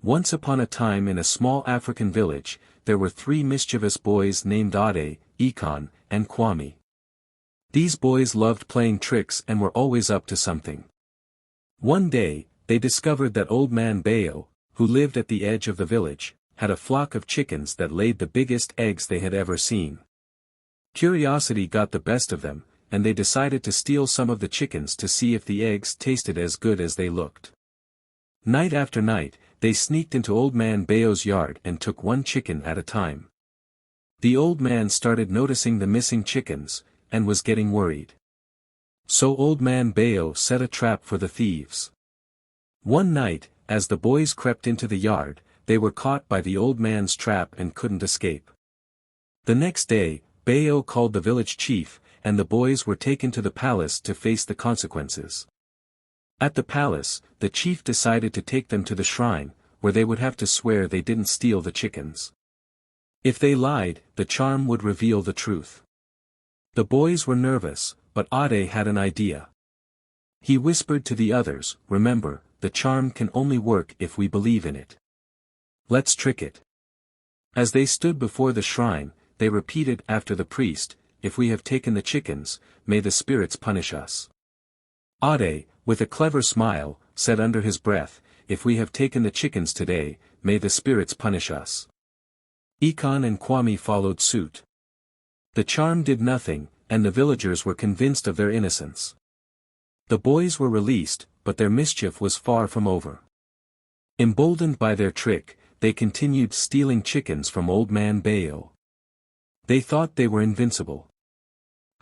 Once upon a time in a small African village, there were 3 mischievous boys named Ade, Ikon, and Kwame. These boys loved playing tricks and were always up to something. One day, they discovered that Old Man Bayo, who lived at the edge of the village, had a flock of chickens that laid the biggest eggs they had ever seen. Curiosity got the best of them, and they decided to steal some of the chickens to see if the eggs tasted as good as they looked. Night after night, they sneaked into Old Man Bayo's yard and took one chicken at a time. The old man started noticing the missing chickens, and was getting worried. So Old Man Bayo set a trap for the thieves. One night, as the boys crept into the yard, they were caught by the old man's trap and couldn't escape. The next day, Bayo called the village chief, and the boys were taken to the palace to face the consequences. At the palace, the chief decided to take them to the shrine, where they would have to swear they didn't steal the chickens. If they lied, the charm would reveal the truth. The boys were nervous, but Ade had an idea. He whispered to the others, "Remember, the charm can only work if we believe in it. Let's trick it." As they stood before the shrine, they repeated after the priest, "If we have taken the chickens, may the spirits punish us." Ade, with a clever smile, said under his breath, "If we have taken the chickens today, may the spirits punish us." Ikon and Kwame followed suit. The charm did nothing, and the villagers were convinced of their innocence. The boys were released, but their mischief was far from over. Emboldened by their trick, they continued stealing chickens from Old Man Bayo. They thought they were invincible.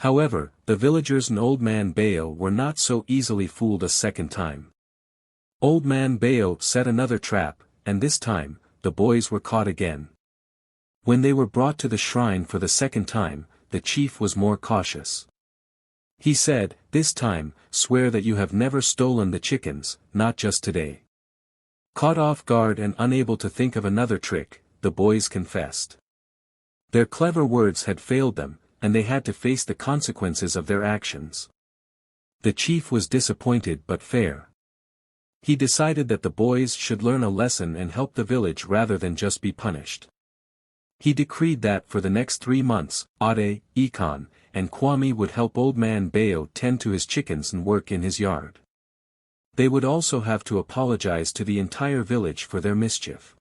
However, the villagers and Old Man Bayo were not so easily fooled a second time. Old Man Bayo set another trap, and this time, the boys were caught again. When they were brought to the shrine for the second time, the chief was more cautious. He said, "This time, swear that you have never stolen the chickens, not just today." Caught off guard and unable to think of another trick, the boys confessed. Their clever words had failed them, and they had to face the consequences of their actions. The chief was disappointed but fair. He decided that the boys should learn a lesson and help the village rather than just be punished. He decreed that for the next 3 months, Ade, Ikon, and Kwame would help Old Man Bayo tend to his chickens and work in his yard. They would also have to apologize to the entire village for their mischief.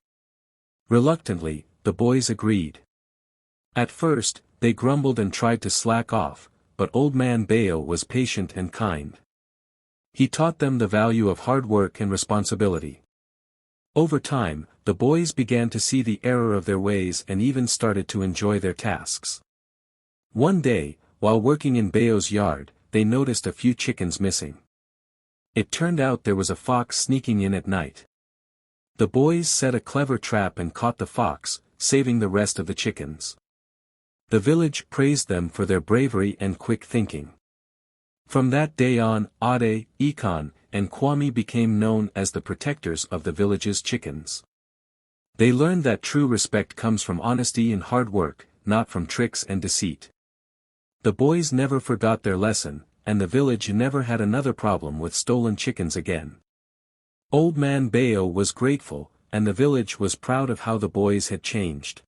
Reluctantly, the boys agreed. At first, they grumbled and tried to slack off, but Old Man Bayo was patient and kind. He taught them the value of hard work and responsibility. Over time, the boys began to see the error of their ways and even started to enjoy their tasks. One day, while working in Bayo's yard, they noticed a few chickens missing. It turned out there was a fox sneaking in at night. The boys set a clever trap and caught the fox, saving the rest of the chickens. The village praised them for their bravery and quick thinking. From that day on, Ade, Ikon, and Kwame became known as the protectors of the village's chickens. They learned that true respect comes from honesty and hard work, not from tricks and deceit. The boys never forgot their lesson, and the village never had another problem with stolen chickens again. Old Man Bayo was grateful, and the village was proud of how the boys had changed.